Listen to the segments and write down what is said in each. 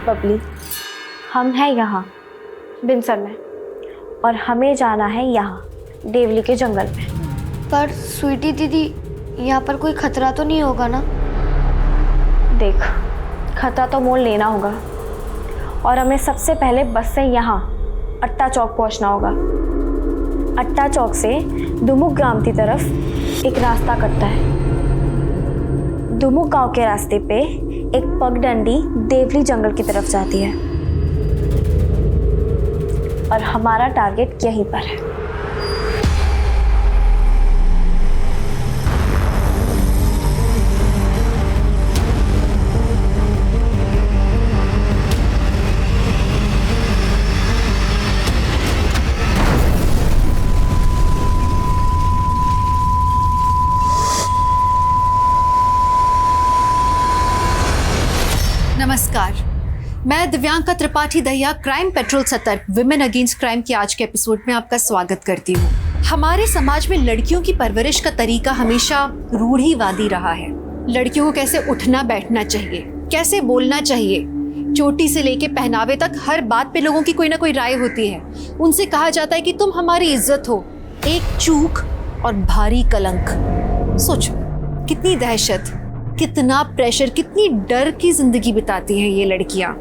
बबली, हम हैं यहाँ बिनसर में और हमें जाना है यहाँ देवली के जंगल में। पर स्वीटी दीदी, यहाँ पर कोई खतरा तो नहीं होगा ना? देख, खतरा तो मोल लेना होगा और हमें सबसे पहले बस से यहाँ अट्टा चौक पहुँचना होगा। अट्टा चौक से दुमुक ग्राम की तरफ एक रास्ता कटता है। दुमुक गांव के रास्ते पे एक पगडंडी देवली जंगल की तरफ जाती है और हमारा टारगेट यहीं पर है। नमस्कार, मैं दिव्यांका त्रिपाठी दहिया क्राइम पेट्रोल सतर्क विमेन अगेंस्ट क्राइम के आज के एपिसोड में आपका स्वागत करती हूँ। हमारे समाज में लड़कियों की परवरिश का तरीका हमेशा रूढ़िवादी रहा है। लड़कियों को कैसे उठना बैठना चाहिए, कैसे बोलना चाहिए, चोटी से लेके पहनावे तक हर बात पे लोगों की कोई ना कोई राय होती है। उनसे कहा जाता है कि तुम हमारी इज्जत हो, एक चूक और भारी कलंक। सोचो कितनी दहशत, कितना प्रेशर, कितनी डर की जिंदगी बिताती हैं ये लड़कियां।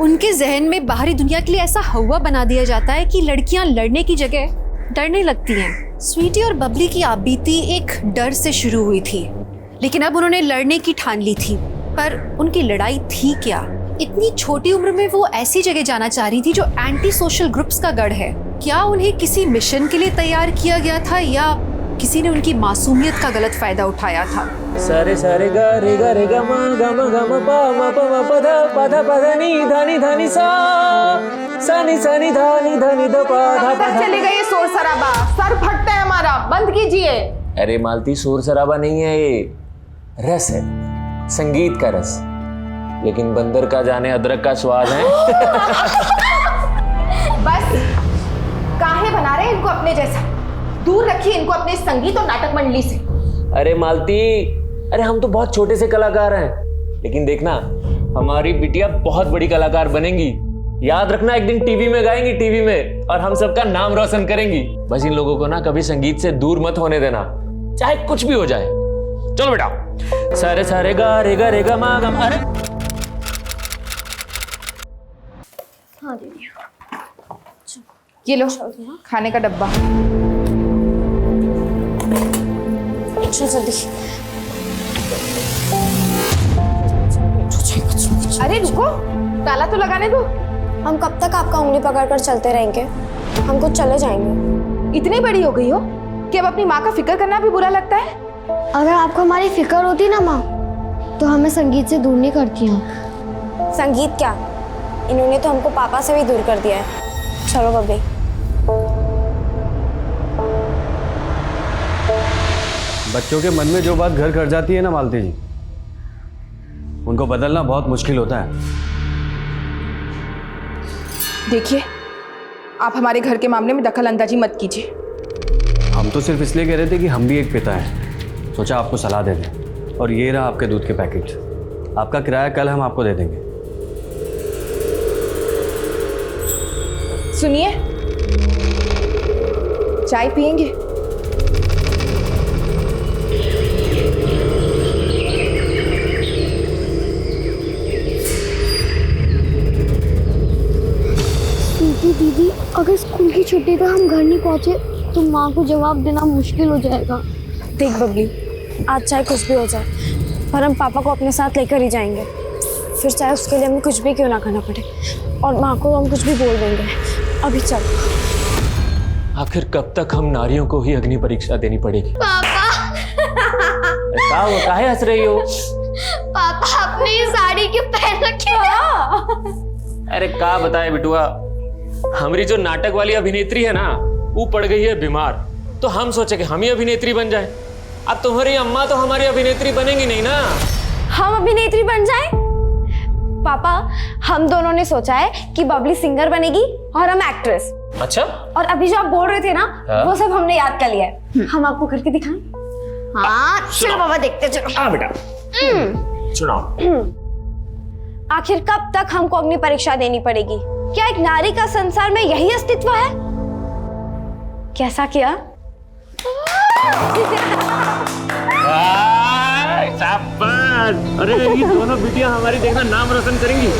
उनके जहन में बाहरी दुनिया के लिए ऐसा हवा बना दिया जाता है कि लड़कियां लड़ने की जगह डरने लगती हैं। स्वीटी और बबली की आपबीती एक डर से शुरू हुई थी, लेकिन अब उन्होंने लड़ने की ठान ली थी। पर उनकी लड़ाई थी क्या? इतनी छोटी उम्र में वो ऐसी जगह जाना चाह रही थी जो एंटी सोशल ग्रुप्स का गढ़ है। क्या उन्हें किसी मिशन के लिए तैयार किया गया था या किसी ने उनकी मासूमियत का गलत फायदा उठाया था? सारे सारे गा रे गा मा गा मा पा मा प मा प धा पा धा पा धा नी धा नी सा नी धा नी ध पा धा पा धा। चले गए शोर शराबा, सर फटता है हमारा, बंद कीजिए। अरे मालती, शोर शराबा नहीं है, ये रस है, संगीत का रस। लेकिन बंदर का जाने अदरक का स्वाद है। बस काहे बना रहे हैं इनको अपने जैसा? दूर रखिए इनको अपने संगीत और नाटक मंडली से। अरे मालती, अरे हम तो बहुत छोटे से कलाकार हैं, लेकिन देखना हमारी बिटिया बहुत बड़ी कलाकार बनेंगी। याद रखना, एक दिन टीवी में गाएंगी, टीवी में, और हम सबका नाम रोशन करेंगी। बस इन लोगों को ना कभी संगीत से दूर मत होने देना, चाहे कुछ भी हो जाए। चलो बेटा, सारे सारे गा रे गा मा गा। अरे हाँ दीदी, ये लो खाने का डब्बा। चल जल्दी। अरे रुको, ताला तो लगाने दो। हम कब तक आपका उंगली पकड़कर चलते रहेंगे? हम कुछ चले जाएंगे। इतनी बड़ी हो गई हो कि अब अपनी माँ का फिक्र करना भी बुरा लगता है। अगर आपको हमारी फिक्र होती ना माँ, तो हमें संगीत से दूर नहीं करती हैं। संगीत क्या, इन्होंने तो हमको पापा से भी दूर कर दिया है। चलो बबली। बच्चों के मन में जो बात घर कर जाती है ना मालती जी, उनको बदलना बहुत मुश्किल होता है। देखिए, आप हमारे घर के मामले में दखल अंदाजी मत कीजिए। हम तो सिर्फ इसलिए कह रहे थे कि हम भी एक पिता हैं, सोचा आपको सलाह दे दें। और ये रहा आपके दूध के पैकेट, आपका किराया कल हम आपको दे देंगे। सुनिए, चाय पियेंगे? दीदी, अगर स्कूल की छुट्टी पे हम घर नहीं पहुंचे तो माँ को जवाब देना मुश्किल हो जाएगा। देख बबली, आज चाहे कुछ भी हो जाए, पर हम पापा को अपने साथ लेकर ही जाएंगे। फिर चाहे उसके लिए हमें कुछ भी क्यों ना करना पड़े, और माँ को हम कुछ भी बोल देंगे। अभी चल। आखिर कब तक हम नारियों को ही अग्नि परीक्षा देनी पड़ेगी? पापा, काहे हंस रही हो? पापा आपने ये साड़ी क्यों पहन रखी है? अरे का बताए बिटुआ, हमारी जो नाटक वाली अभिनेत्री है ना, वो पड़ गई है बीमार, तो हम सोचे कि हम ही अभिनेत्री बन जाए। अब तुम्हारी अम्मा तो हमारी अभिनेत्री बनेंगी नहीं ना। हम अभिनेत्री बन जाएं? पापा, हम दोनों ने सोचा है कि बबली सिंगर बनेगी और हम एक्ट्रेस। अच्छा, और अभी जो आप बोल रहे थे ना, वो सब हमने याद कर लिया है। हम आपको करके दिखाएं? हाँ चलो बाबा, देखते चलो। हाँ बेटा, सुनाओ। आखिर कब तक हमको अग्नि परीक्षा देनी पड़ेगी? क्या एक नारी का संसार में यही अस्तित्व है? कैसा किया? शाबाश! अरे ये दोनों बिटिया हमारी देखना नाम रोशन करेंगी।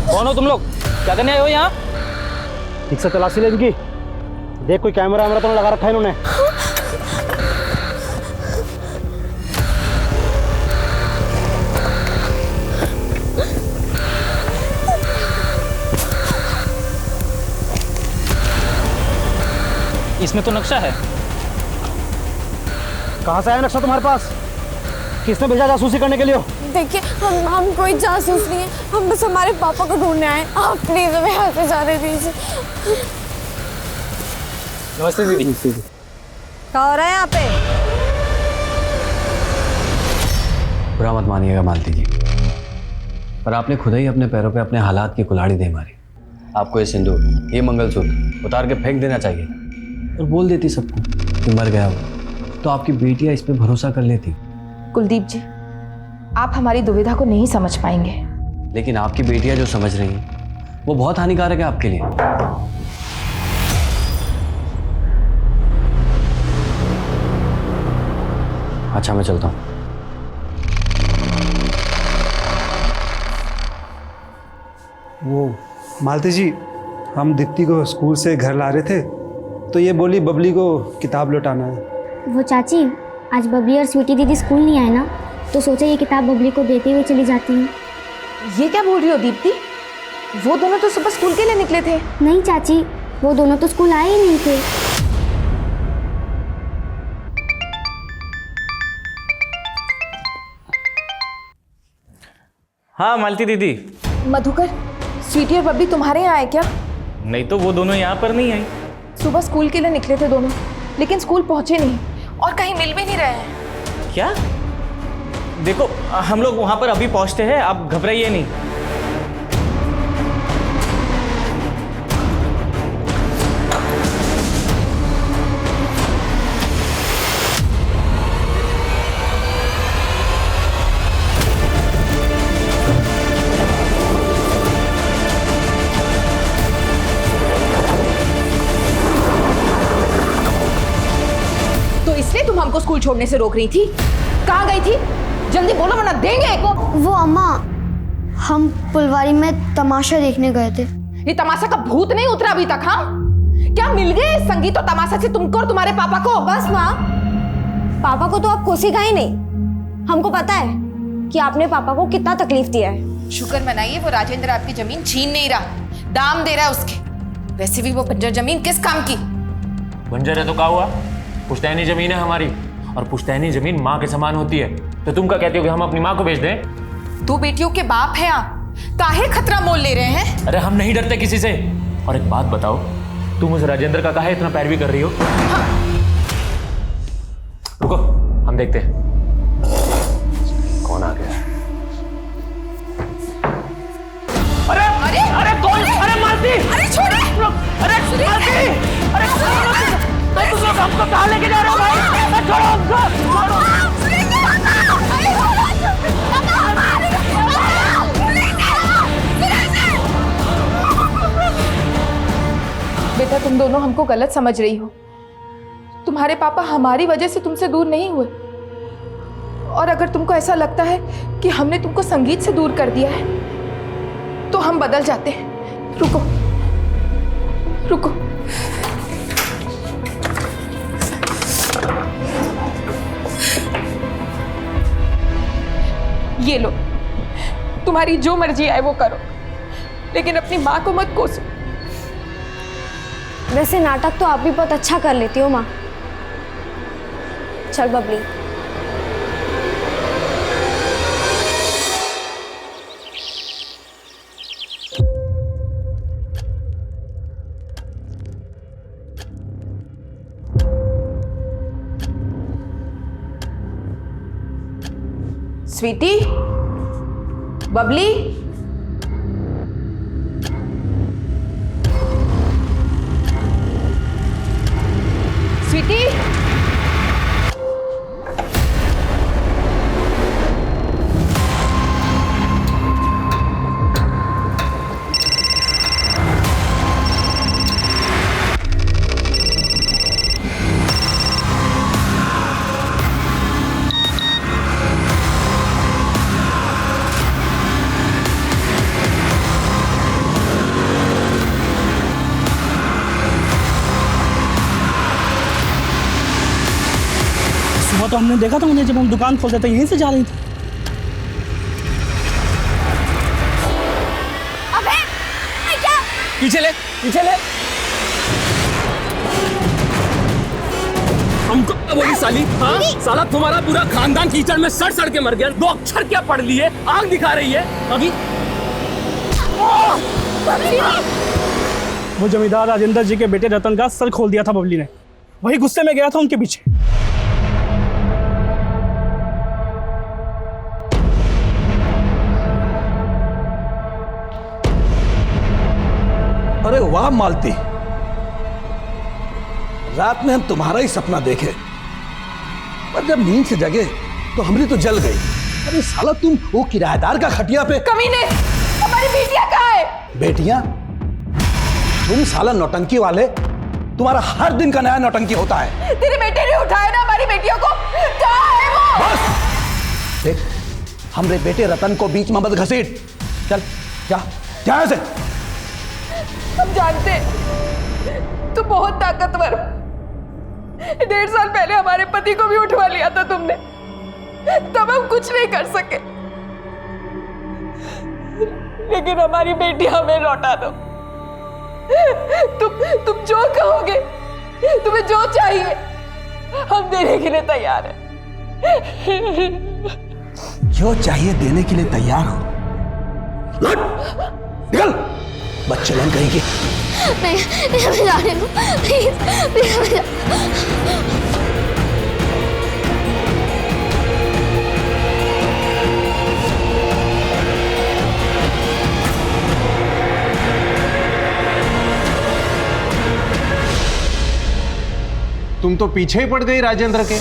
कौन हो तुम लोग? क्या करने आए हो यहाँ? ठीक से तलाशी ले इनकी। देख कोई कैमरा वैमरा तो नहीं लगा रखा है इन्होंने। इसमें तो नक्शा है। कहाँ से आया नक्शा तुम्हारे पास? किसने भेजा जासूसी करने के लिए? देखिए हम कोई जासूस नहीं है, हम बस हमारे पापा को ढूंढने आए। आप प्लीज हमें यहाँ से जाने दीजिए। नमस्ते दीदी। क्या हो रहा है यहाँ पे? बुरा मत मानिएगा मालती जी, पर आपने खुद ही अपने पैरों पे अपने हालात की कुल्हाड़ी दे मारी। आपको ये सिंदूर, ये मंगलसूत्र उतार के फेंक देना चाहिए और बोल देती सबको कि मर गया वो, तो आपकी बेटियां इस पे भरोसा कर लेती। कुलदीप जी, आप हमारी दुविधा को नहीं समझ पाएंगे। लेकिन आपकी बेटियां जो समझ रही हैं वो बहुत हानिकारक है आपके लिए। अच्छा मैं चलता हूँ। वो मालती जी, हम दीप्ति को स्कूल से घर ला रहे थे तो ये बोली बबली को किताब लौटाना है। वो चाची, आज बबली और स्वीटी दीदी स्कूल नहीं आए ना, तो सोचा ये किताब बबली को देते हुए चली जाती हूँ। ये क्या बोल रही हो दीप्ति? वो दोनों तो सुबह स्कूल के लिए निकले थे। नहीं चाची, वो दोनों तो स्कूल आए ही नहीं थे। हाँ मालती दीदी। मधुकर, स्वीटी और बबली तुम्हारे यहाँ आए क्या? नहीं तो वो दोनों यहाँ पर नहीं आई। सुबह स्कूल के लिए निकले थे दोनों, लेकिन स्कूल पहुंचे नहीं और कहीं मिल भी नहीं रहे हैं। क्या? देखो हम लोग वहाँ पर अभी पहुँचते हैं, आप घबराइए नहीं। तुम हमको स्कूल छोड़ने से रोक रही थी? कहाँ गई थी? जल्दी बोलो वरना देंगे एक। वो अम्मा, हम फुलवारी में तमाशा देखने गए थे। ये तमाशा का भूत नहीं उतरा अभी तक? हाँ, क्या मिल गए संगीत और तमाशा से तुमको और तुम्हारे पापा को? बस माँ, पापा को तो आप कोसेगा ही नहीं। हमको पता है कि आपने पापा को कितना तकलीफ दिया है। शुक्र मनाइए वो राजेंद्र आपकी जमीन छीन नहीं रहा, दाम दे रहा है उसके। वैसे भी वो बंजर जमीन किस काम की? बंजर है तो क्या हुआ? पुश्तैनी जमीन है हमारी, और पुश्तैनी जमीन माँ के समान होती है। तो तुम क्या कहती हो कि हम अपनी माँ को बेच दें? दो बेटियों के बाप हैं आप, काहे खतरा मोल ले रहे हैं? अरे हम नहीं डरते किसी से। और एक बात बताओ, तुम उस राजेंद्र का काहे इतना पैरवी कर रही हो? हाँ। रुको, हम देखते हैं कौन आ गया। अरे अरे अरे कौन? अरे मालती! अरे छोड़े! अरे मालती! अरे तुम लोग हमको कहाँ लेके जा रहे हो भाई? छोड़ो हमको! छोड़ो! बेटा, तुम दोनों हमको गलत समझ रही हो। तुम्हारे पापा हमारी वजह से तुमसे दूर नहीं हुए। और अगर तुमको ऐसा लगता है कि हमने तुमको संगीत से दूर कर दिया है तो हम बदल जाते हैं। रुको रुको, ये लो, तुम्हारी जो मर्जी आए वो करो, लेकिन अपनी माँ को मत कोसो। वैसे नाटक तो आप भी बहुत अच्छा कर लेती हो माँ। चल बबली। स्वीटी, बबली, स्वीटी, सुबह तो हमने देखा था उन्हें, जब हम दुकान खोलते थे यहीं से जा रही थी। अबे क्या? पीछे ले, पीछे ले। हमको बोली साली, हाँ साला तुम्हारा पूरा खानदान कीचड़ में सड़ सड़ के मर गया। 2 अक्षर क्या पढ़ लिए, आग दिखा रही है अभी। वो जमींदार राजेंद्र जी के बेटे रतन का सर खोल दिया था बबली ने, वही गुस्से में गया था उनके पीछे। अरे वाह मालती, रात में हम तुम्हारा ही सपना देखे, पर जब नींद से जगे तो हमारी तो जल गई। अरे साला तुम वो किराएदार का खटिया पे। कमीने, हमारी बेटियां कहाँ है? बेटियां? तुम साला नौटंकी वाले, तुम्हारा हर दिन का नया नौटंकी होता है। तेरे बेटे ने उठाया ना हमारी बेटियों को, कहाँ है वो? बस देख, हमरे बेटे रतन को बीच में मत घसीट। चल जा, जा ऐसे। हम जानते तू बहुत ताकतवर हो। 1.5 साल पहले हमारे पति को भी उठवा लिया था तुमने, तब हम कुछ नहीं कर सके, लेकिन हमारी बेटी हमें लौटा दो। तुम जो कहोगे, तुम्हें जो चाहिए हम देने के लिए तैयार हैं। जो चाहिए देने के लिए तैयार हो। निकल, बच्चे लग कहेंगे। नहीं, मैं जाने दो, प्लीज। तुम तो पीछे ही पड़ गई राजेंद्र के।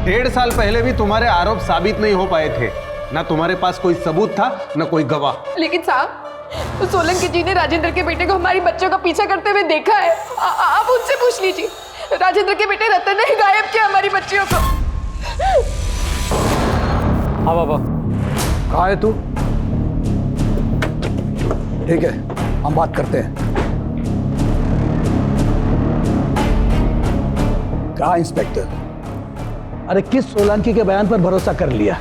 1.5 साल पहले भी तुम्हारे आरोप साबित नहीं हो पाए थे। ना तुम्हारे पास कोई सबूत था, ना कोई गवाह। लेकिन साहब, सोलंकी जी ने राजेंद्र के बेटे को हमारी बच्चों का पीछा करते हुए देखा है। आप उनसे पूछ लीजिए। राजेंद्र के बेटे रतन ने गायब किया हमारी बच्चियों को। हाँ बाबा, कहाँ है तू? ठीक है, हम बात करते हैं। कहा इंस्पेक्टर? अरे किस सोलंकी के बयान पर भरोसा कर लिया?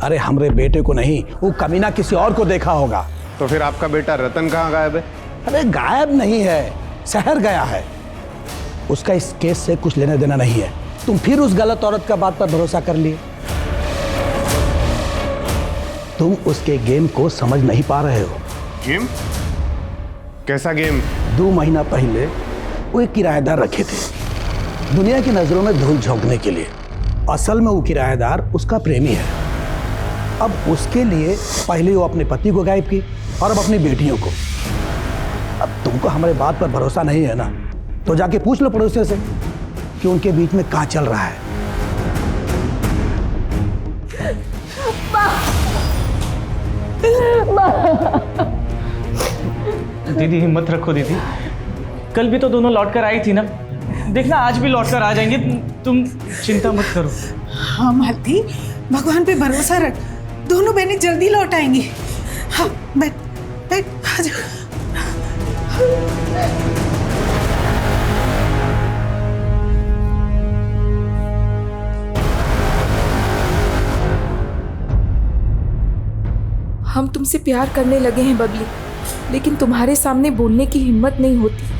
अरे हमरे बेटे को नहीं, वो कमीना किसी और को देखा होगा। तो फिर आपका बेटा रतन कहाँ गायब है? अरे गायब नहीं है, शहर गया है। उसका इस केस से कुछ लेना देना नहीं है। तुम फिर उस गलत औरत का बात पर भरोसा कर लिए। तुम उसके गेम को समझ नहीं पा रहे हो। गेम? कैसा गेम? 2 महीना पहले वो एक किराएदार रखे थे, दुनिया की नजरों में धूल झोंकने के लिए। असल में वो किराएदार उसका प्रेमी है। अब उसके लिए पहले वो अपने पति को गायब की और अब अपनी बेटियों को। अब तुमको हमारे बात पर भरोसा नहीं है ना, तो जाके पूछ लो पड़ोसियों से कि उनके बीच में क्या चल रहा है। दीदी हिम्मत रखो दीदी, कल भी तो दोनों लौट कर आई थी ना, देखना आज भी लौट कर आ जाएंगे। तुम चिंता मत करो। हाँ मालती, भगवान पे भरोसा रख, दोनों बहनें जल्दी लौट आएंगी। हाँ बैठ बैठ, आ जा। हम तुमसे प्यार करने लगे हैं बबली, लेकिन तुम्हारे सामने बोलने की हिम्मत नहीं होती।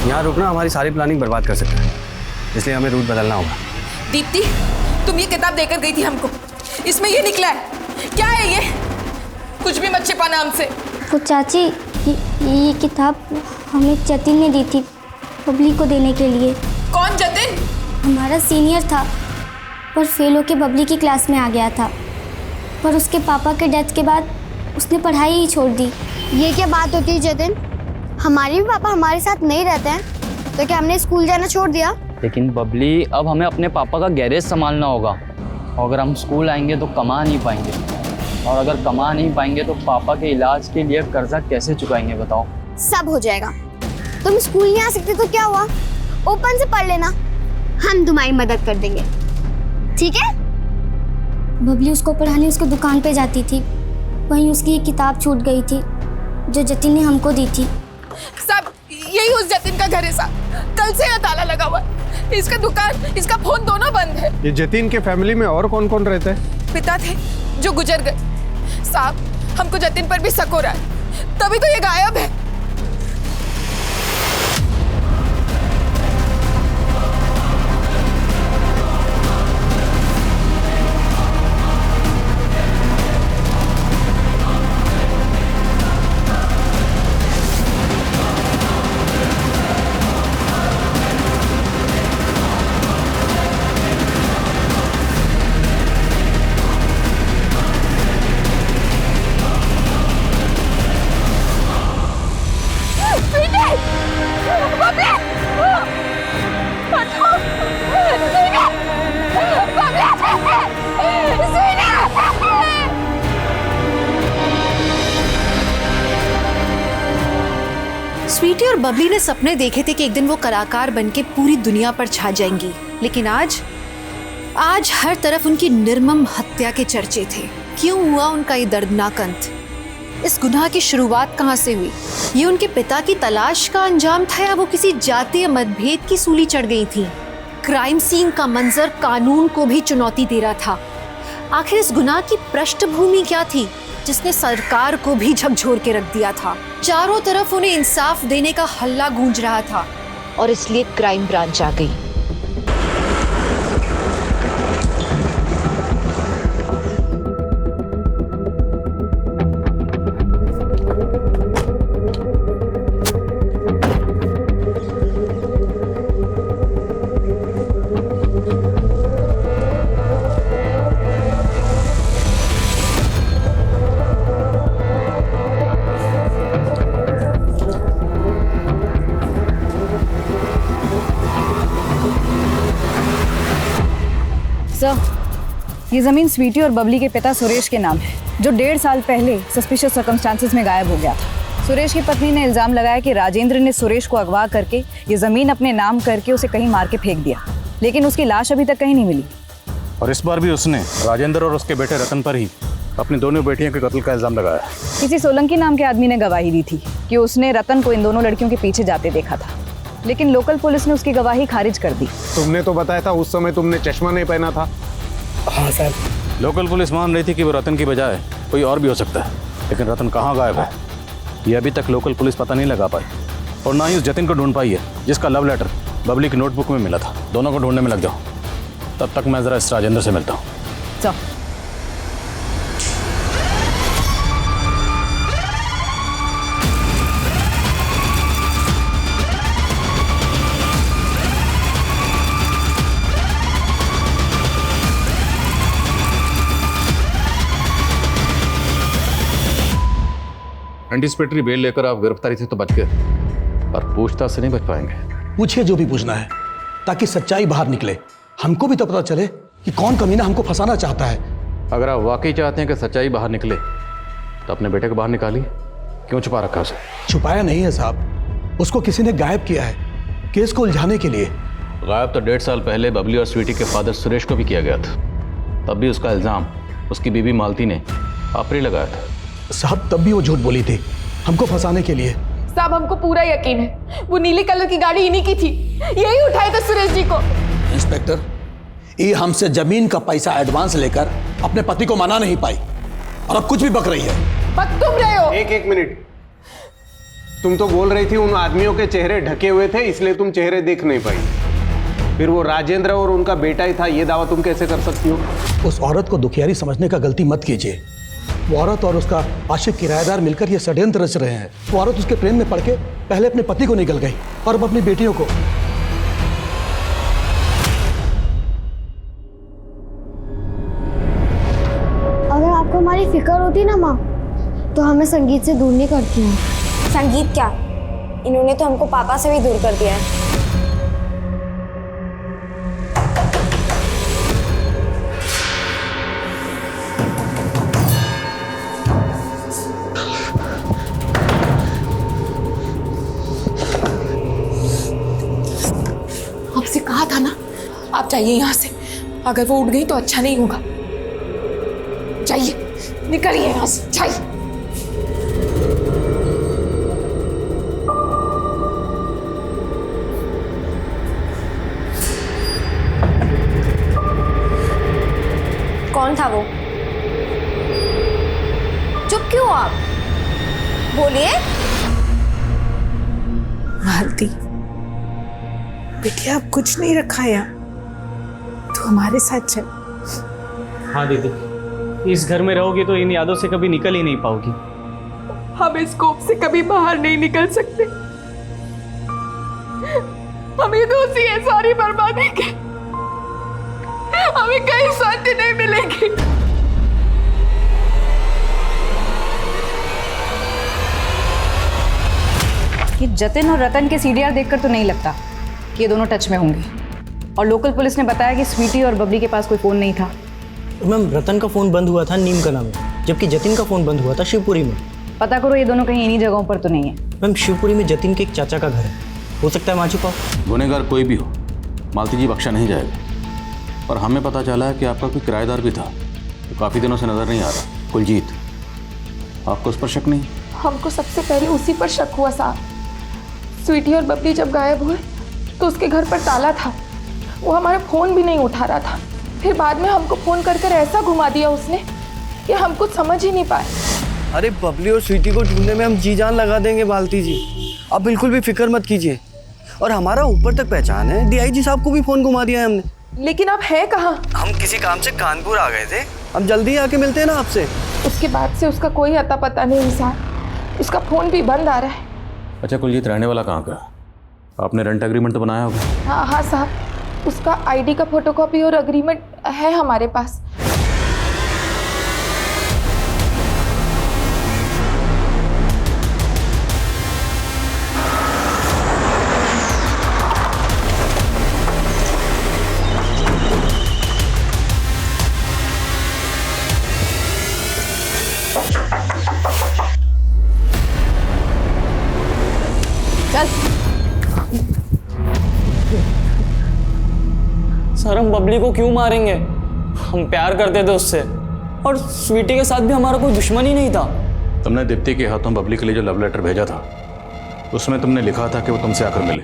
यहाँ रुकना हमारी सारी प्लानिंग बर्बाद कर सकता है, इसलिए हमें रूट बदलना होगा। दीप्ति, तुम ये किताब देकर गई थी हमको, इसमें ये निकला है। क्या है ये? कुछ भी मत छिपाना हमसे। वो चाची ये किताब हमें जतिन ने दी थी बबली को देने के लिए। कौन जतिन? हमारा सीनियर था पर फेल होके बबली की क्लास में आ गया था, पर उसके पापा के डेथ के बाद उसने पढ़ाई ही छोड़ दी। ये क्या बात होती है जतिन? हमारे भी पापा हमारे साथ नहीं रहते हैं तो क्या हमने स्कूल जाना छोड़ दिया? लेकिन बबली, अब हमें अपने पापा का गैरेज संभालना होगा, और अगर हम स्कूल आएंगे तो कमा नहीं पाएंगे, और अगर कमा नहीं पाएंगे तो पापा के इलाज के लिए कर्जा कैसे चुकाएंगे बताओ? सब हो जाएगा। तुम स्कूल नहीं आ सकते तो क्या हुआ, ओपन से पढ़ लेना, हम तुम्हारी मदद कर देंगे, ठीक है? बबली उसको पढ़ाने उसको दुकान पे जाती थी, वहीं उसकी एक किताब छूट गई थी जो जतिन ने हमको दी थी। सब यही उस जतिन का घर है साहब। कल से यहाँ ताला लगा हुआ है, इसका दुकान, इसका फोन दोनों बंद है। ये जतिन के फैमिली में और कौन कौन रहते हैं? पिता थे जो गुजर गए साहब, हमको जतिन पर भी शक हो रहा है, तभी तो ये गायब है। स्वीटी और बबली ने सपने देखे थे कि एक दिन वो कलाकार बनके पूरी दुनिया पर छा जाएंगी, लेकिन आज हर तरफ उनकी निर्मम हत्या के चर्चे थे। क्यों हुआ उनका ये दर्दनाक अंत? इस गुनाह की शुरुआत कहाँ से हुई? ये उनके पिता की तलाश का अंजाम था या वो किसी जातीय मतभेद की सूली चढ़ गई थी? क्राइम सीन का मंजर कानून को भी चुनौती दे रहा था। आखिर इस गुनाह की पृष्ठभूमि क्या थी जिसने सरकार को भी झकझोर के रख दिया था? चारों तरफ उन्हें इंसाफ देने का हल्ला गूंज रहा था और इसलिए क्राइम ब्रांच आ गई। सर, ये ज़मीन स्वीटी और बबली के पिता सुरेश के नाम है, जो 1.5 साल पहले सस्पिशियस सर्कमस्टांसेस में गायब हो गया था। सुरेश की पत्नी ने इल्ज़ाम लगाया कि राजेंद्र ने सुरेश को अगवा करके ये ज़मीन अपने नाम करके उसे कहीं मार के फेंक दिया, लेकिन उसकी लाश अभी तक कहीं नहीं मिली। और इस बार भी उसने राजेंद्र और उसके बेटे रतन पर ही अपनी दोनों बेटियों के कत्ल का इल्ज़ाम लगाया। किसी सोलंकी नाम के आदमी ने गवाही दी थी कि उसने रतन को इन दोनों लड़कियों के पीछे जाते देखा था, लेकिन लोकल पुलिस ने उसकी गवाही खारिज कर दी। तुमने तो बताया था उस समय तुमने चश्मा नहीं पहना था। हाँ सर। लोकल पुलिस मान रही थी कि वो रतन की बजाय कोई और भी हो सकता है, लेकिन रतन कहाँ गायब है ये अभी तक लोकल पुलिस पता नहीं लगा पाई, और ना ही उस जतिन को ढूंढ पाई है जिसका लव लेटर बबली की नोटबुक में मिला था। दोनों को ढूंढने में लग जाओ, तब तक मैं जरा इस राजेंद्र से मिलता हूँ। चल। एंटीसिपेटरी बेल लेकर आप गिरफ्तारी से तो बच गए, पर पूछताछ से नहीं बच पाएंगे। पूछिए जो भी पूछना है, ताकि सच्चाई बाहर निकले। हमको भी तो पता चले कि कौन कमीना हमको फंसाना चाहता है। अगर आप वाकई चाहते हैं कि सच्चाई बाहर निकले तो अपने बेटे को बाहर निकालिए। क्यों छुपा रखा उसे? छुपाया नहीं है साहब, उसको किसी ने गायब किया है केस को उलझाने के लिए। गायब तो 1.5 साल पहले बबली और स्वीटी के फादर सुरेश को भी किया गया था। तब भी उसका इल्ज़ाम उसकी बीवी मालती ने आप पर ही लगाया था। साहब तब भी वो झूठ बोली थी हमको फंसाने के लिए। साहब हमको पूरा यकीन है वो नीली कलर की गाड़ी इन्हीं की थी, यही उठाए थे सुरेश जी को। इंस्पेक्टर, ये हमसे जमीन का पैसा एडवांस लेकर अपने पति को मना नहीं पाई और अब कुछ भी बक रही है। बक तुम रहे हो। एक मिनट, तुम तो बोल रही थी उन आदमियों के चेहरे ढके हुए थे इसलिए तुम चेहरे देख नहीं पाई। फिर वो राजेंद्र और उनका बेटा ही था, ये दावा तुम कैसे कर सकती हो? उस औरत को दुखियारी समझने का गलती मत कीजिए। वो औरत और उसका आशिक किराएदार मिलकर ये षड्यंत्र रच रहे हैं। वो औरत उसके प्रेम में पड़ के पहले अपने पति को निकल गई और अब अपनी बेटियों को। अगर आपको हमारी फिक्र होती ना माँ, तो हमें संगीत से दूर नहीं करती हैं। संगीत क्या, इन्होंने तो हमको पापा से भी दूर कर दिया है। आपसे कहा था ना, आप जाइए यहाँ से। अगर वो उठ गई तो अच्छा नहीं होगा। जाइए, निकलिए यहाँ से, जाइए। कौन था वो? चुप क्यों आप? बोलिए। मालती, बेटिया अब कुछ नहीं रखा है, तो हमारे साथ चल। हाँ दीदी, इस घर में रहोगी तो इन यादों से कभी निकल ही नहीं पाओगी। हम इस कोप से कभी बाहर नहीं निकल सकते। हमें दोषी है सारी बर्बादी के। हमें कहीं शांति नहीं मिलेगी। कि जतिन और रतन के सीडीआर देखकर तो नहीं लगता कि ये दोनों टच में होंगे। और लोकल पुलिस ने बताया कि स्वीटी और बबली के पास कोई फ़ोन नहीं था। मैम, रतन का फ़ोन बंद हुआ था नीम का नाम में, जबकि जतिन का फ़ोन बंद हुआ था शिवपुरी में। पता करो ये दोनों कहीं इन्हीं जगहों पर तो नहीं है। मैम, शिवपुरी में जतिन के एक चाचा का घर है, हो सकता है वहाँ छुपा। गुनहगार कोई भी हो, मालती जी बख्शा नहीं जाएगा। और हमें पता चला है कि आपका कोई किराएदार भी था, तो काफ़ी दिनों से नज़र नहीं आ रहा, कुलजीत। आपको उस पर शक नहीं? हमको सबसे पहले उसी पर शक हुआ साहब। स्वीटी और बबली जब गायब हुए तो उसके घर पर ताला था, वो हमारा फ़ोन भी नहीं उठा रहा था। फिर बाद में हमको फ़ोन कर कर ऐसा घुमा दिया उसने कि हम कुछ समझ ही नहीं पाए। अरे बबली और स्वीटी को ढूंढने में हम जी जान लगा देंगे मालती जी, आप बिल्कुल भी फिक्र मत कीजिए। और हमारा ऊपर तक पहचान है, डीआईजी साहब को भी फ़ोन घुमा दिया है हमने। लेकिन आप है कहाँ? हम किसी काम से कानपुर आ गए थे, हम जल्दी आके मिलते हैं ना आपसे। उसके बाद से उसका कोई अता पता नहीं इंसान, उसका फ़ोन भी बंद आ रहा है। अच्छा कुलजीत रहने वाला कहाँ का? आपने रेंट एग्रीमेंट तो बनाया होगा? हाँ हाँ साहब, उसका आईडी का फोटोकॉपी और एग्रीमेंट है हमारे पास। सर हम बबली को क्यों मारेंगे? हम प्यार करते थे उससे, और स्वीटी के साथ भी हमारा कोई दुश्मन ही नहीं था। तुमने दीप्ति के हाथों बबली के लिए जो लव लेटर भेजा था, उसमें तुमने लिखा था कि वो तुमसे आकर मिले।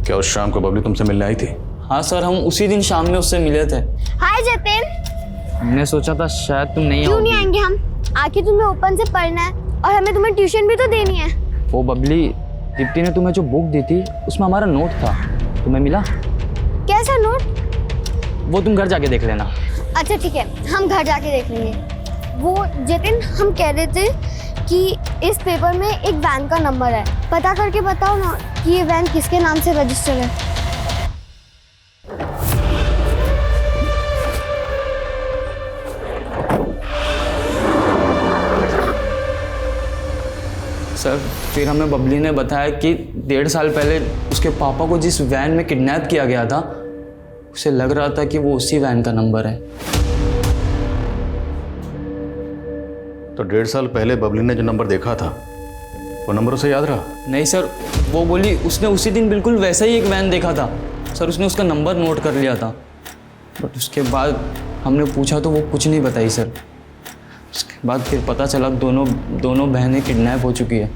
क्या उस शाम को बबली तुमसे मिलने आई थी? हाँ सर, हम उसी दिन शाम में उससे मिले थे। हाय जतिन। हमने सोचा था शायद तुम नहीं क्यों नहीं आएंगे हम? आके तुम्हें ओपन से पढ़ना है और हमें तुम्हें ट्यूशन भी तो देनी है। वो बबली, दीप्ति ने तुम्हें जो बुक दी थी उसमें हमारा नोट था, तुम्हें मिला? कैसा नोट? वो तुम घर जाके देख लेना। अच्छा ठीक है, हम घर जाके देख लेंगे। वो जतिन, हम कह रहे थे कि इस पेपर में एक वैन का नंबर है, पता करके बताओ ना कि ये वैन किसके नाम से रजिस्टर है। सर फिर हमें बबली ने बताया कि 1.5 साल पहले उसके पापा को जिस वैन में किडनैप किया गया था, उसे लग रहा था कि वो उसी वैन का नंबर है। तो 1.5 साल पहले बबली ने जो नंबर देखा था, वो नंबर उसे याद रहा? नहीं सर, वो बोली उसने उसी दिन बिल्कुल वैसा ही एक वैन देखा था। सर उसने उसका नंबर नोट कर लिया था, बट उसके बाद हमने पूछा तो वो कुछ नहीं बताई सर। उसके बाद फिर पता चला दोनों बहनें किडनैप हो चुकी है।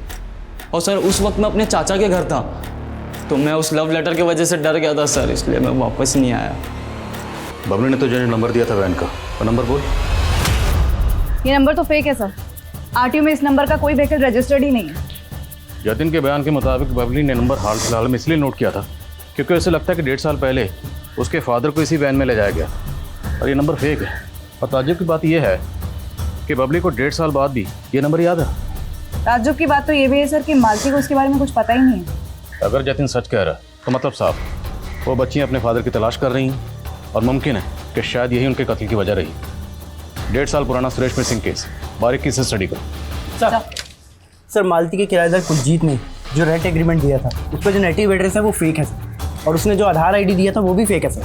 और सर उस वक्त मैं अपने चाचा के घर था, तो मैं उस लव लेटर की वजह से डर गया था सर, इसलिए मैं वापस नहीं आया। बबली ने तो जो नंबर दिया था वैन का, वो नंबर बोल। ये नंबर तो फेक है सर, आरटीओ में इस नंबर का कोई व्हीकल रजिस्टर्ड ही नहीं है। जतिन के बयान के मुताबिक बबली ने नंबर हाल फिलहाल में इसलिए नोट किया था क्योंकि उसे लगता है कि 1.5 साल पहले उसके फादर को इसी वैन में ले जाया गया और ये नंबर फेक है। और ताज्जुब की बात यह है कि बबली को 1.5 साल बाद भी ये नंबर याद है। ताज्जुब की बात तो ये भी है सर कि मालती को इसके बारे में कुछ पता ही नहीं है। अगर जतिन सच कह रहा है तो मतलब साफ वो बच्चियाँ अपने फादर की तलाश कर रही हैं और मुमकिन है कि शायद यही उनके कत्ल की वजह रही। 1.5 साल पुराना सुरेश मिसिंग केस बारीकी से स्टडी करो। सर मालती के किराएदार कुलजीत ने जो रेंट एग्रीमेंट दिया था उस पर जो नेटिव एड्रेस है वो फेक है सर, और उसने जो आधार आईडी दिया था वो भी फेक है सर।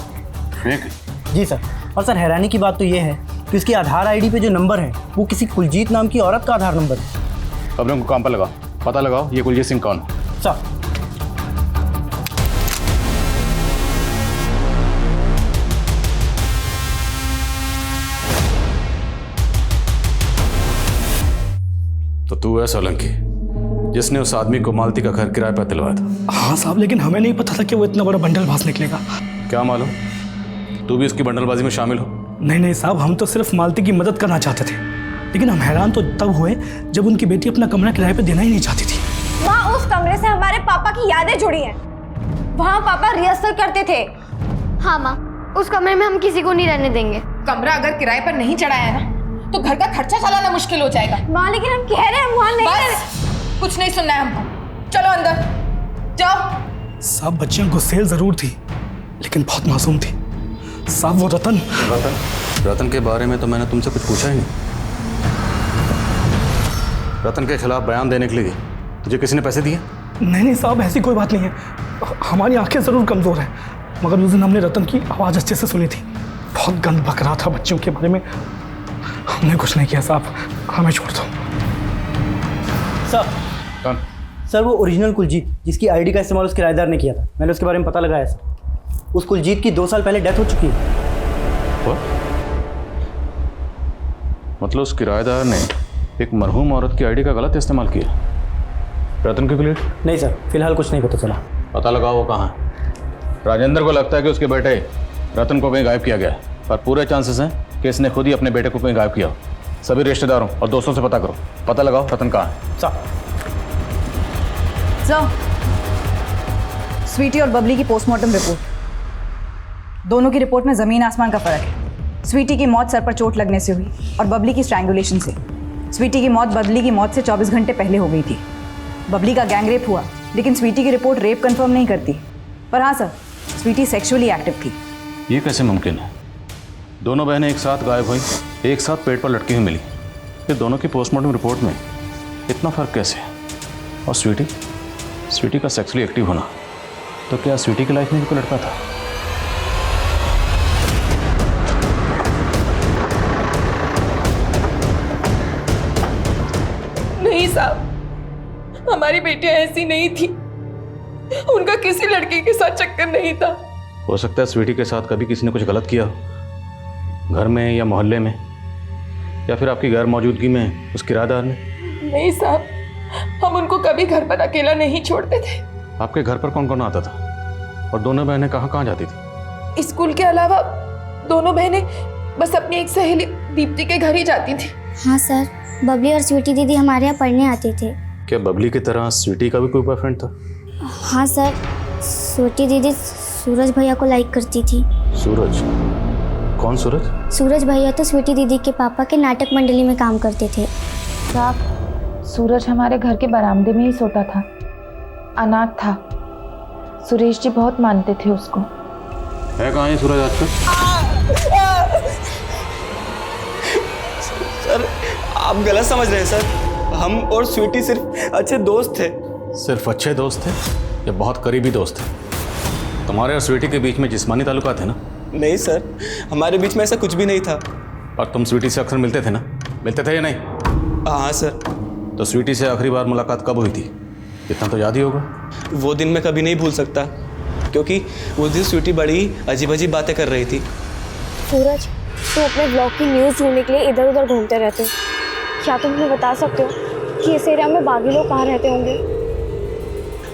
फेक है? जी सर। और सर हैरानी की बात तो ये है कि उसकी आधार आईडी पे जो नंबर है वो किसी कुलजीत नाम की औरत का आधार नंबर है। अब उनको काम पर लगाओ, पता लगाओ ये कुलजीत सिंह कौन है। सर तो तू है सोलंकी जिसने उस आदमी को मालती का घर किराए पर दिलवाया था? हाँ साहब, लेकिन हमें नहीं पता था कि वो इतना बड़ा बंडलबाज निकलेगा। क्या मालूम तू भी उसकी बंडलबाजी में शामिल हो? नहीं साहब, हम तो सिर्फ मालती की मदद करना चाहते थे, लेकिन हम हैरान तो तब हुए जब उनकी बेटी अपना कमरा किराए पे देना ही नहीं चाहती थी। वहाँ उस कमरे से हमारे पापा की यादें जुड़ी हैं। वहाँ पापा रिहर्सल करते थे। हाँ माँ, उस कमरे में हम किसी को नहीं रहने देंगे। कमरा अगर किराए पर नहीं चढ़ाया ना तो घर का खर्चा चलाना मुश्किल हो जाएगा। माँ लेकिन हम कह रहे हैं वहाँ नहीं बस कुछ नहीं सुनना है हमको। चलो अंदर जाओ। साहब बच्चियां गुस्सेल जरूर थी लेकिन बहुत मासूम थी। साहब वो रतन के बारे में तो मैंने तुमसे कुछ पूछा ही नहीं। रतन के खिलाफ बयान देने के लिए तुझे किसी ने पैसे दिए? नहीं साहब, ऐसी कोई बात नहीं है। हमारी आंखें जरूर कमजोर हैं, मगर उस दिन हमने रतन की आवाज़ अच्छे से सुनी थी। बहुत गंद बक रहा था बच्चियों के बारे में। हमने कुछ नहीं किया साहब, हमें छोड़ दो। सर वो ओरिजिनल कुलजीत जिसकी आईडी का इस्तेमाल उस किराएदार ने किया था, मैंने उसके बारे में पता लगाया सर। उस कुलजीत की 2 साल पहले डेथ हो चुकी है। मतलब उस किराएदार ने एक मरहूम औरत की आईडी का गलत इस्तेमाल किया? रतन की क्लियर? नहीं सर, फिलहाल कुछ नहीं पता चला। पता लगाओ वो कहाँ है। राजेंद्र को लगता है कि उसके बेटे रतन को कहीं गायब किया गया है, पर पूरे चांसेस हैं कि इसने खुद ही अपने बेटे को कहीं गायब किया। सभी रिश्तेदारों और दोस्तों से पता करो, पता लगाओ रतन कहाँ है। स्वीटी और बबली की पोस्टमार्टम रिपोर्ट, दोनों की रिपोर्ट में जमीन आसमान का फर्क है। स्वीटी की मौत सर पर चोट लगने से हुई और बबली की स्ट्रैंगुलेशन से। स्वीटी की मौत बबली की मौत से 24 घंटे पहले हो गई थी। बबली का गैंग रेप हुआ, लेकिन स्वीटी की रिपोर्ट रेप कंफर्म नहीं करती। पर हाँ सर, स्वीटी सेक्सुअली एक्टिव थी। ये कैसे मुमकिन है? दोनों बहनें एक साथ गायब हुई, एक साथ पेट पर लटकी हुई मिली, फिर दोनों की पोस्टमार्टम रिपोर्ट में इतना फर्क कैसे? और स्वीटी का सेक्सुअली एक्टिव होना, तो क्या स्वीटी की लाइफ में भी कोई लड़का था? नहीं साहब, हमारी बेटियां ऐसी नहीं थी। उनका किसी लड़के के साथ चक्कर नहीं था। हो सकता है स्वीटी के साथ कभी किसी ने कुछ गलत किया हो, घर में या मोहल्ले में, या फिर आपकी गैर मौजूदगी में उस किराएदार ने। नहीं साहब, हम उनको कभी घर पर अकेला नहीं छोड़ते थे। आपके घर पर कौन कौन आता था और दोनों बहनें कहाँ कहाँ जाती थी? स्कूल के अलावा दोनों बहनें बस अपनी एक सहेली दीप्ति के घर ही जाती थी। हाँ सर, बबली और स्वीटी दीदी हमारे यहाँ पढ़ने आती थे। क्या बबली की तरह स्वीटी का भी कोई बॉयफ्रेंड था? हाँ सर, स्वीटी दीदी सूरज भैया को लाइक करती थी। सूरज? कौन सूरज? सूरज भैया तो स्वीटी दीदी के पापा के नाटक मंडली में काम करते थे। साहब, सूरज हमारे घर के बरामदे में ही सोता था, अनाथ था। सुरेश जी बहुत मानते थे उसको। है कहाँ है सूरज आजकल? सर आप गलत समझ रहे हैं सर, हम और स्वीटी सिर्फ अच्छे दोस्त थे। सिर्फ अच्छे दोस्त थे या बहुत करीबी दोस्त थे? तुम्हारे और स्वीटी के बीच में जिस्मानी ताल्लुकात थे ना? नहीं सर, हमारे बीच में ऐसा कुछ भी नहीं था। और तुम स्वीटी से अक्सर मिलते थे ना? मिलते थे या नहीं? हाँ सर। तो स्वीटी से आखिरी बार मुलाकात कब हुई थी? इतना तो याद ही होगा। वो दिन मैं कभी नहीं भूल सकता, क्योंकि उस दिन स्वीटी बड़ी अजीब अजीब बातें कर रही थी। सूरज, तुम अपने ब्लॉग की न्यूज़ ढूंढने के लिए इधर उधर घूमते रहते हो। क्या तुम हमें बता सकते हो कि इस एरिया में बागी लोग कहाँ रहते होंगे?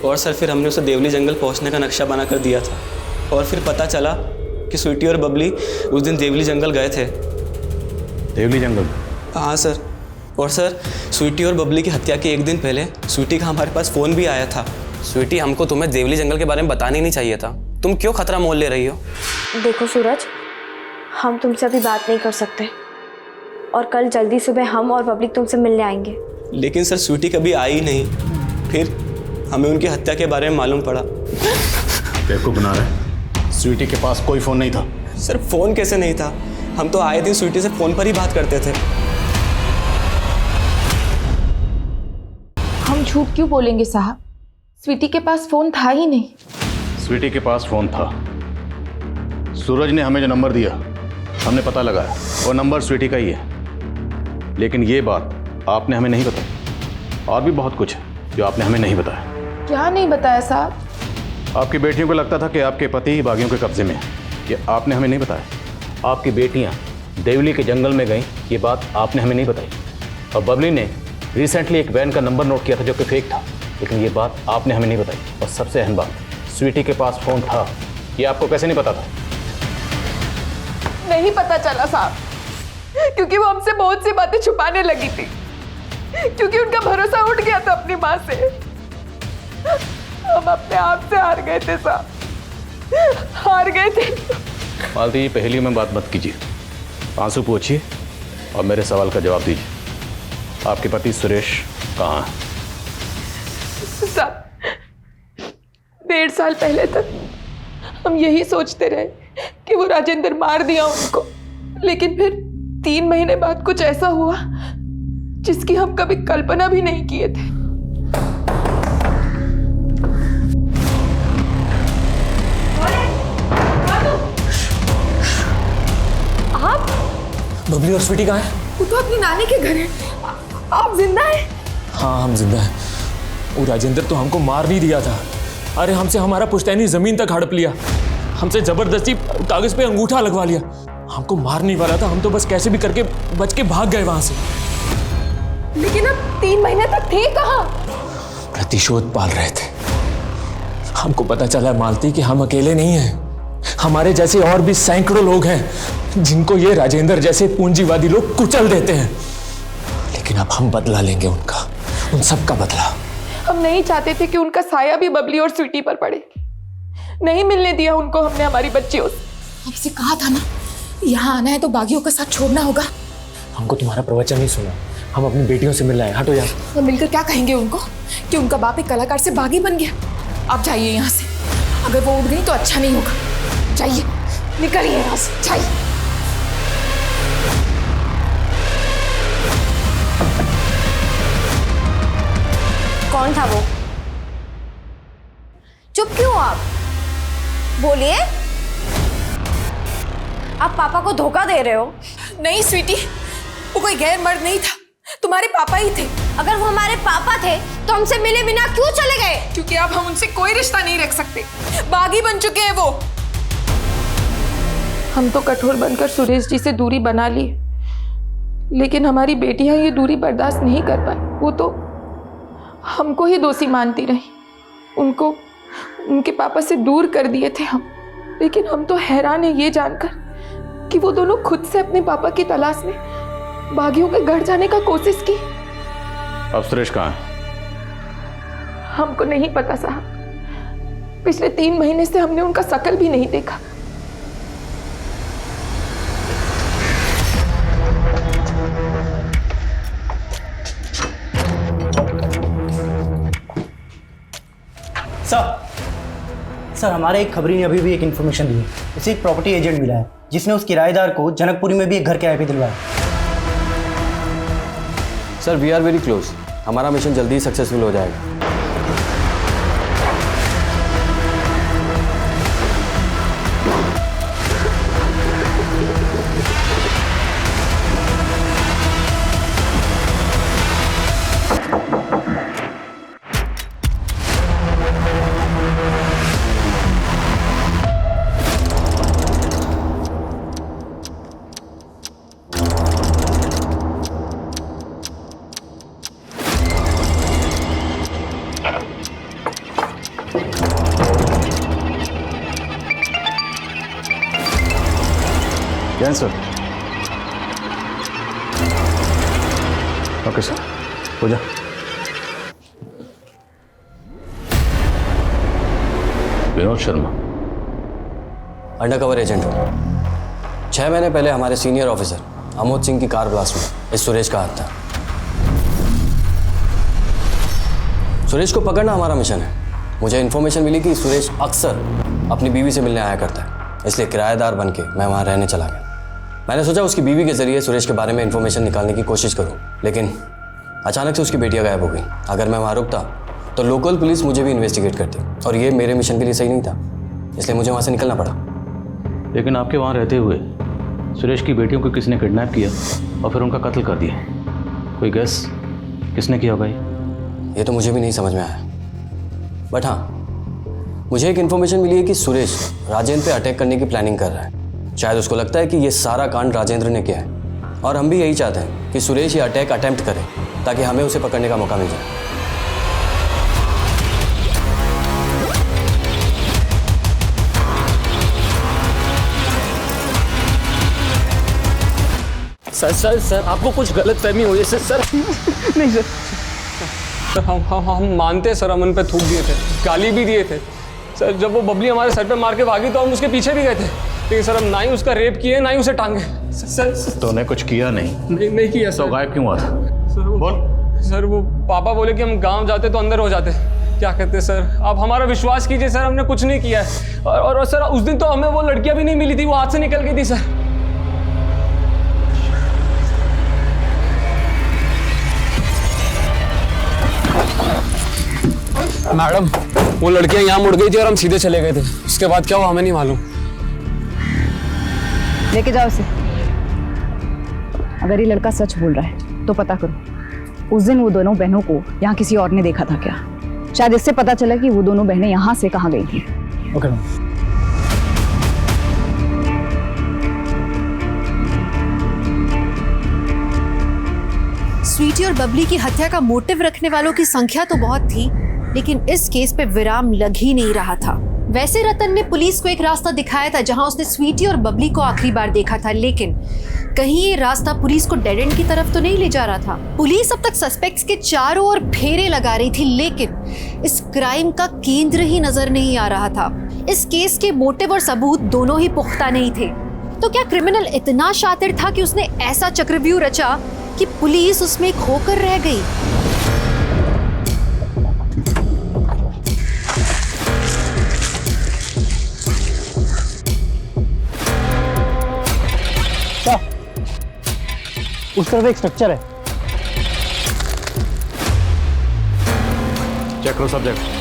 और सर फिर हमने उसे देवली जंगल पहुंचने का नक्शा बना कर दिया था, और फिर पता चला कि स्वीटी और बबली उस दिन देवली जंगल गए थे। देवली जंगल? हाँ सर। और सर, स्वीटी और बबली की हत्या के एक दिन पहले स्वीटी का हमारे पास फ़ोन भी आया था। स्वीटी, हमको तुम्हें देवली जंगल के बारे में बताना ही नहीं चाहिए था। तुम क्यों खतरा मोल ले रही हो? देखो सूरज, हम तुमसे अभी बात नहीं कर सकते और कल जल्दी सुबह हम और पब्लिक तुमसे मिलने आएंगे। लेकिन सर, स्वीटी कभी आई ही नहीं, फिर हमें उनकी हत्या के बारे में मालूम पड़ा। बेवकूफ बना रहे। स्वीटी के पास कोई फोन नहीं था। सर, फोन कैसे नहीं था? हम तो आए दिन स्वीटी से फोन पर ही बात करते थे। हम झूठ क्यों बोलेंगे साहब? स्वीटी के पास फोन था ही नहीं। स्वीटी के पास फोन था। सूरज ने हमें जो नंबर दिया हमने पता लगाया, वो नंबर स्वीटी का ही है। लेकिन ये बात आपने हमें नहीं बताई। और भी बहुत कुछ है जो आपने हमें नहीं बताया। क्या नहीं बताया साहब? आपकी बेटियों को लगता था कि आपके पति बागियों के कब्जे में है। ये आपने हमें नहीं बताया। आपकी बेटियां देवली के जंगल में गईं, ये बात आपने हमें नहीं बताई। और बबली ने रिसेंटली एक वैन का नंबर नोट किया था जो कि फेक था, लेकिन ये बात आपने हमें नहीं बताई। और सबसे अहम बात, स्वीटी के पास फोन था, ये आपको कैसे नहीं पता था? नहीं पता चला साहब, क्योंकि वो हमसे बहुत सी बातें छुपाने लगी थी, क्योंकि उनका भरोसा उठ गया था अपनी माँ से। हम अपने आप से हार गए थे साहब, हार गए थे। मालती जी, पहेली में बात मत कीजिए, आंसू पोंछिए और मेरे सवाल का जवाब दीजिए। आपके पति सुरेश कहाँ है? साहब, 1.5 साल पहले तक हम यही सोचते रहे कि वो राजेंद्र मार दिया उनको, लेकिन फिर 3 महीने बाद कुछ ऐसा हुआ जिसकी हम कभी कल्पना भी नहीं किए थे। आप? बबली और स्वीटी कहाँ है? वो तो अपनी नानी के घर है। आप जिंदा हैं? हाँ, हम जिंदा हैं। वो राजेंद्र तो हमको मार नहीं दिया था। अरे हमसे हमारा पुश्तैनी जमीन तक हड़प लिया, हमसे जबरदस्ती कागज पे अंगूठा लगवा लिया। हमको मारने वाला था, हम तो बस कैसे भी करके बच के भाग गए वहां से। लेकिन अब 3 महीने तक थे कहाँ? प्रतिशोध पाल रहे थे। हमको पता चला मालती कि हम अकेले नहीं हैं। हमारे जैसे और भी सैकड़ों लोग हैं जिनको ये राजेंद्र जैसे पूंजीवादी लोग कुचल देते हैं। लेकिन अब हम बदला लेंगे उनका, उन सब का बदला। हम नहीं चाहते थे कि उनका साया भी बबली और स्वीटी पर पड़े। नहीं मिलने दिया उनको हमने हमारी बच्चियों से। आपसे कहा था ना, यहाँ आना है तो बागियों का साथ छोड़ना होगा। हमको तुम्हारा प्रवचन नहीं सुना, हम अपनी बेटियों से मिलना है। हटो यार। और मिलकर क्या कहेंगे उनको कि उनका बाप एक कलाकार से बागी बन गया? आप जाइए यहाँ से, अगर वो उठ गई तो अच्छा नहीं होगा। जाइए, निकलिए यहाँ से, जाइए। कौन था वो? चुप क्यों आप? बोलिए। आप पापा को धोखा दे रहे हो। नहीं स्वीटी, वो कोई गैर मर्द नहीं था, तुम्हारे पापा ही थे। अगर वो हमारे पापा थे तो हमसे मिले बिना क्यों चले गए? क्योंकि अब हम उनसे कोई रिश्ता नहीं रख सकते, बागी बन चुके हैं वो। हम तो कठोर बनकर सुरेश जी से दूरी बना ली, लेकिन हमारी बेटियां ये दूरी बर्दाश्त नहीं कर पाई। वो तो हमको ही दोषी मानती रही। उनको उनके पापा से दूर कर दिए थे हम। लेकिन हम तो हैरान है ये जानकर कि वो दोनों खुद से अपने पापा की तलाश में बागियों के घर जाने का कोशिश की। अब सुरेश कहाँ है? हमको नहीं पता साहब, पिछले 3 महीने से हमने उनका शकल भी नहीं देखा। सर, हमारे एक खबरी ने अभी भी एक इन्फॉर्मेशन दी है। उसे एक प्रॉपर्टी एजेंट मिला है जिसने उस किराएदार को जनकपुरी में भी एक घर किराए पे दिलवाया। Sir, we are very close. हमारा मिशन जल्दी ही सक्सेसफुल हो जाएगा। जैन सर। ओके सर, हो जा। विनोद शर्मा अंडरकवर एजेंट हूँ। 6 महीने पहले हमारे सीनियर ऑफिसर अमोद सिंह की कार ब्लास्ट में इस सुरेश का हाथ था। सुरेश को पकड़ना हमारा मिशन है। मुझे इन्फॉर्मेशन मिली कि सुरेश अक्सर अपनी बीवी से मिलने आया करता है, इसलिए किराएदार बन के मैं वहाँ रहने चला गया। मैंने सोचा उसकी बीवी के जरिए सुरेश के बारे में इन्फॉर्मेशन निकालने की कोशिश करूँ, लेकिन अचानक से उसकी बेटियाँ गायब हो गई। अगर मैं वहाँ रुकता तो लोकल पुलिस मुझे भी इन्वेस्टिगेट करती और ये मेरे मिशन के लिए सही नहीं था, इसलिए मुझे वहाँ से निकलना पड़ा। लेकिन आपके वहाँ रहते हुए सुरेश की बेटियों को किसने किडनैप किया और फिर उनका कत्ल कर दिया? कोई गेस किसने किया होगा? ये तो मुझे भी नहीं समझ में आया, बट हाँ, मुझे एक इन्फॉर्मेशन मिली है कि सुरेश राजेंद्र पे अटैक करने की प्लानिंग कर रहा है। शायद उसको लगता है कि ये सारा कांड राजेंद्र ने किया है और हम भी यही चाहते हैं कि सुरेश ये अटैक अटेम्प्ट करे ताकि हमें उसे पकड़ने का मौका मिल जाए। सर सर सर आपको कुछ गलत फहमी हुई है सर। नहीं सर, हम मानते हैं सर, हम उन पे थूक दिए थे, गाली भी दिए थे सर। जब वो बबली हमारे सर पे मार के भागी तो हम उसके पीछे भी गए थे, लेकिन सर हम ना ही उसका रेप किए ना ही उसे टांगे। सर तूने कुछ किया नहीं किया सर। तो गायब क्यों हुआ था? बोल सर। वो पापा बोले कि हम गांव जाते तो अंदर हो जाते। क्या कहते सर, आप हमारा विश्वास कीजिए सर, हमने कुछ नहीं किया है। और सर उस दिन तो हमें वो लड़कियां भी नहीं मिली थी, वो हाथ से निकल गई थी सर। मैडम वो लड़कियां यहाँ मुड़ गई थी और हम सीधे चले गए थे। उसके बाद क्या हुआ हमें नहीं मालूम। लेके जाओ इसे। अगर ये लड़का सच बोल रहा है तो पता करो उस दिन वो दोनों बहनों को यहाँ किसी और ने देखा था क्या। शायद इससे पता चला कि वो दोनों बहनें यहाँ से कहाँ गई थी। Okay ma'am. स्वीटी और बबली की हत्या का मोटिव रखने वालों की संख्या तो बहुत थी, लेकिन इस केस पे विराम लग ही नहीं रहा था। वैसे रतन ने पुलिस को एक रास्ता दिखाया था जहां उसने स्वीटी और बबली को आखिरी बार देखा था, लेकिन कहीं ये रास्ता पुलिस को डेड एंड की तरफ तो नहीं ले जा रहा था। पुलिस अब तक सस्पेक्ट्स के चारों ओर फेरे लगा रही थी, लेकिन इस क्राइम का केंद्र ही नजर नहीं आ रहा था। इस केस के मोटिव और सबूत दोनों ही पुख्ता नहीं थे। तो क्या क्रिमिनल इतना शातिर था कि उसने ऐसा चक्रव्यूह रचा कि पुलिस उसमें खोकर रह गई? उस तरफ एक स्ट्रक्चर है। चेक करो सब्जेक्ट।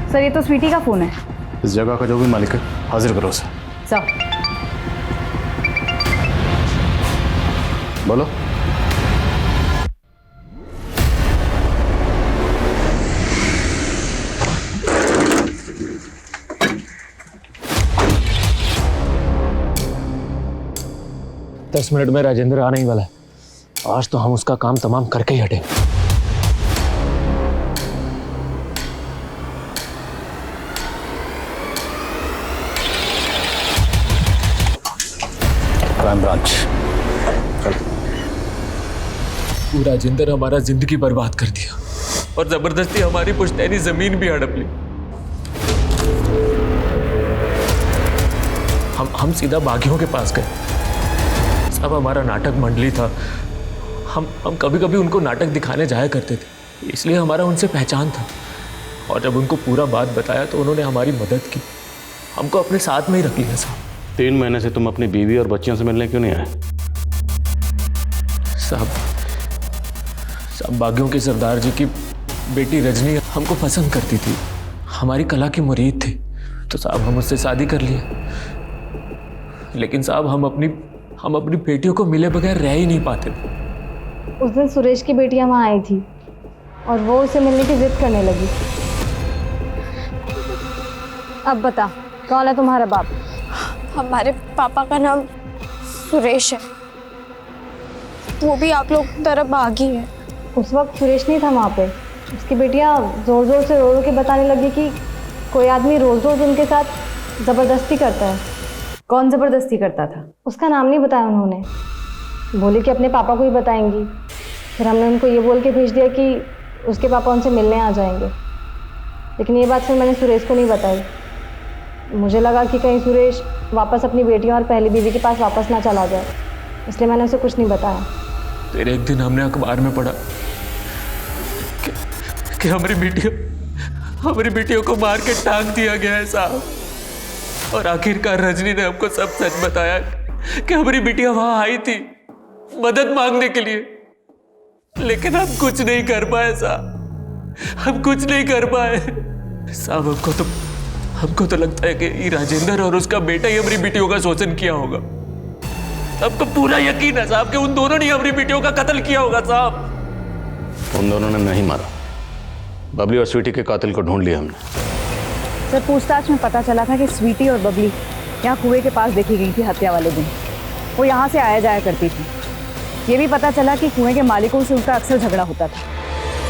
सर ये तो स्वीटी का फोन है। इस जगह का जो भी मालिक है हाजिर करो उसे। सर बोलो। दस मिनट में राजेंद्र आने ही वाला है। आज तो हम उसका काम तमाम करके ही हटे। Crime branch. वो राजेंद्र हमारा जिंदगी बर्बाद कर दिया और जबरदस्ती हमारी पुश्तैनी जमीन भी हड़प ली। हम सीधा बागियों के पास गए। सब हमारा नाटक मंडली था। हम कभी कभी उनको नाटक दिखाने जाया करते थे, इसलिए हमारा उनसे पहचान था। और जब उनको पूरा बात बताया तो उन्होंने हमारी मदद की, हमको अपने साथ में ही रख लिया साहब। 3 महीने से तुम अपनी बीवी और बच्चियों से मिलने क्यों नहीं आए? साहब बागियों के सरदार जी की बेटी रजनी हमको पसंद करती थी, हमारी कला की मुरीद थी, तो साहब हम उससे शादी कर लिए। लेकिन साहब हम अपनी बेटियों को मिले बगैर रह ही नहीं पाते थे। उस दिन सुरेश की बेटियां वहाँ आई थी और वो उसे मिलने की जिद करने लगी। अब बता कौन है तुम्हारा बाप? हमारे पापा का नाम सुरेश है। वो भी आप लोग तरफ भागी है। उस वक्त सुरेश नहीं था वहाँ पे। उसकी बेटियाँ ज़ोर ज़ोर से रो रो के बताने लगी कि कोई आदमी रोज़ रोज़ उनके साथ ज़बरदस्ती करता है। कौन ज़बरदस्ती करता था? उसका नाम नहीं बताया उन्होंने। बोले कि अपने पापा को ही बताएंगी। फिर हमने उनको ये बोल के भेज दिया कि उसके पापा उनसे मिलने आ जाएंगे। लेकिन ये बात फिर मैंने सुरेश को नहीं बताई। मुझे लगा कि कहीं सुरेश वापस अपनी बेटियों और पहली बीवी के पास वापस ना चला जाए, इसलिए मैंने उसे कुछ नहीं बताया। फिर एक दिन हमने अखबार में पढ़ा कि हमारी बेटियों को मार के टांग दिया गया है साहब। और आखिरकार रजनी ने हमको सब सच बताया कि हमारी बिटिया वहां आई थी मदद मांगने के लिए, लेकिन हम कुछ नहीं कर पाए साहब। हम कुछ नहीं कर पाए साहब। हमको तो लगता है कि राजेंद्र और उसका बेटा ही हमारी बेटियों का शोषण किया होगा। हमको पूरा यकीन है साहब कि उन दोनों ने हमारी बेटियों का कत्ल किया होगा साहब। उन दोनों ने नहीं मारा। बबली और स्वीटी के कातिल को ढूंढ लिया हमने। सर, पूछताछ में पता चला था कि स्वीटी और बबली यहाँ कुएं के पास देखी गई थी हत्या वाले दिन। वो यहाँ से आया जाया करती थी। ये भी पता चला कि कुएं के मालिकों से उनका अक्सर झगड़ा होता था।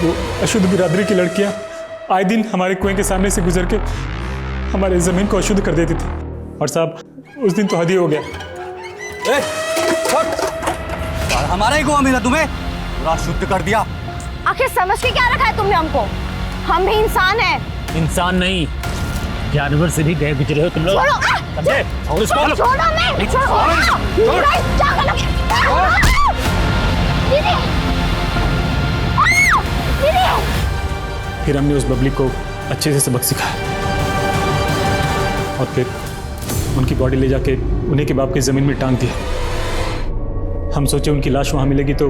वो अशुद्ध बिरादरी की लड़कियाँ आए दिन हमारे कुएं के सामने से गुजर के हमारे ज़मीन को अशुद्ध कर देती थी। और साहब उस दिन तो हद ही हो गया। हमारा ही कुआं मिला तुम्हें, पूरा शुद्ध कर दिया। आखिर समझ के क्या रखा है तुमने हमको? हम भी इंसान हैं। इंसान नहीं, जानवर से भी गए गुजरे हो तुम लोग। समझे? और इसको छोड़ो मैं, फिर हमने उस बबली को अच्छे से सबक सिखाया और फिर उनकी बॉडी ले जाके उन्हीं के बाप की जमीन में टांग दिया। हम सोचे उनकी लाश वहां मिलेगी तो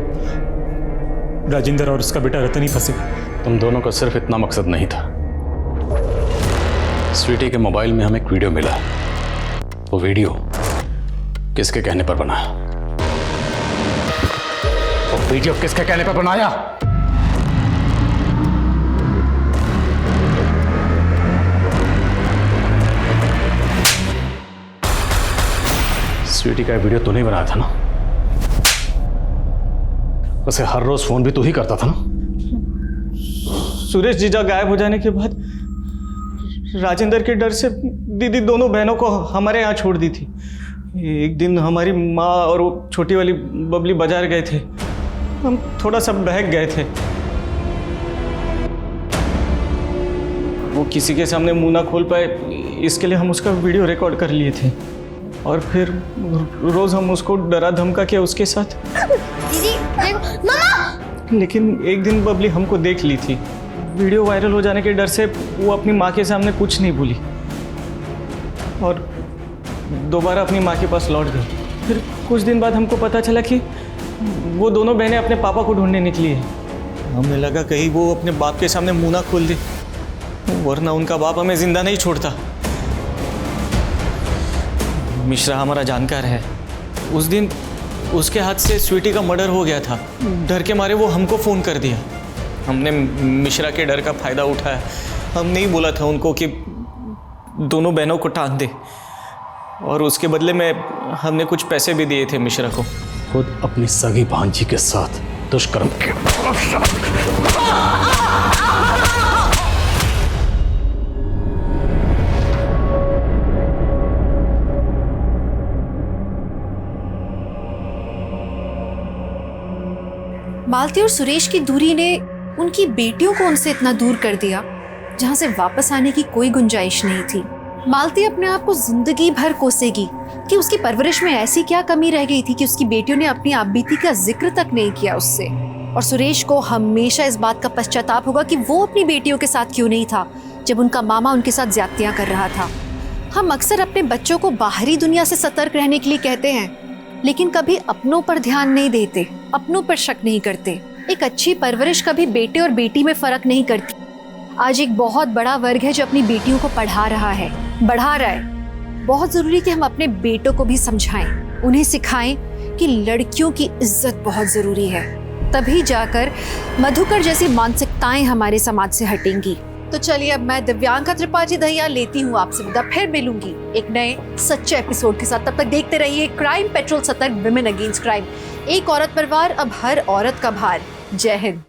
राजेंद्र और उसका बेटा रतन ही फंसेगा। तुम दोनों का सिर्फ इतना मकसद नहीं था। स्वीटी के मोबाइल में हमें एक वीडियो मिला। वो वीडियो किसके कहने पर बना? वो वीडियो किसके कहने पर बनाया? स्वीटी का वीडियो तूने बनाया था ना? वैसे हर रोज फोन भी तू ही करता था ना? सुरेश जीजा गायब हो जाने के बाद राजेंद्र के डर से दीदी दोनों बहनों को हमारे यहाँ छोड़ दी थी। एक दिन हमारी माँ और वो छोटी वाली बबली बाजार गए थे। हम थोड़ा सा बहक गए थे। वो किसी के सामने मुंह ना खोल पाए, इसके लिए हम उसका वीडियो रिकॉर्ड कर लिए थे और फिर रोज हम उसको डरा धमका के उसके साथ। दीदी मामा! लेकिन एक दिन बबली हमको देख ली थी। वीडियो वायरल हो जाने के डर से वो अपनी माँ के सामने कुछ नहीं बोली और दोबारा अपनी माँ के पास लौट गई। फिर कुछ दिन बाद हमको पता चला कि वो दोनों बहनें अपने पापा को ढूंढने निकली है। हमें लगा कहीं वो अपने बाप के सामने मुंह ना खोल दे, वरना उनका बाप हमें जिंदा नहीं छोड़ता। मिश्रा हमारा जानकार है। उस दिन उसके हाथ से स्वीटी का मर्डर हो गया था। डर के मारे वो हमको फ़ोन कर दिया। हमने मिश्रा के डर का फ़ायदा उठाया। हमने ही बोला था उनको कि दोनों बहनों को टांग दे और उसके बदले में हमने कुछ पैसे भी दिए थे मिश्रा को। खुद अपनी सगी भांजी के साथ दुष्कर्म के मालती और सुरेश की दूरी ने उनकी बेटियों को उनसे इतना दूर कर दिया जहां से वापस आने की कोई गुंजाइश नहीं थी। मालती अपने आप को जिंदगी भर कोसेगी कि उसकी परवरिश में ऐसी क्या कमी रह गई थी कि उसकी बेटियों ने अपनी आपबीती का जिक्र तक नहीं किया उससे। और सुरेश को हमेशा इस बात का पश्चाताप होगा कि वो अपनी बेटियों के साथ क्यों नहीं था जब उनका मामा उनके साथ ज्यादतियां कर रहा था। हम अक्सर अपने बच्चों को बाहरी दुनिया से सतर्क रहने के लिए कहते हैं, लेकिन कभी अपनों पर ध्यान नहीं देते, अपनों पर शक नहीं करते। एक अच्छी परवरिश कभी बेटे और बेटी में फर्क नहीं करती। आज एक बहुत बड़ा वर्ग है जो अपनी बेटियों को पढ़ा रहा है, बढ़ा रहा है। बहुत जरूरी कि हम अपने बेटों को भी समझाएं, उन्हें सिखाएं कि लड़कियों की इज्जत बहुत जरूरी है। तभी जाकर मधुकर जैसी मानसिकताएं हमारे समाज से हटेंगी। तो चलिए अब मैं दिव्यांका त्रिपाठी दहिया लेती हूँ आपसे विदा, फिर मिलूंगी एक नए सच्चे एपिसोड के साथ। तब तक देखते रहिए क्राइम पेट्रोल सतर्क, विमेन अगेंस्ट क्राइम। एक औरत पर वार, अब हर औरत का भार। जय हिंद।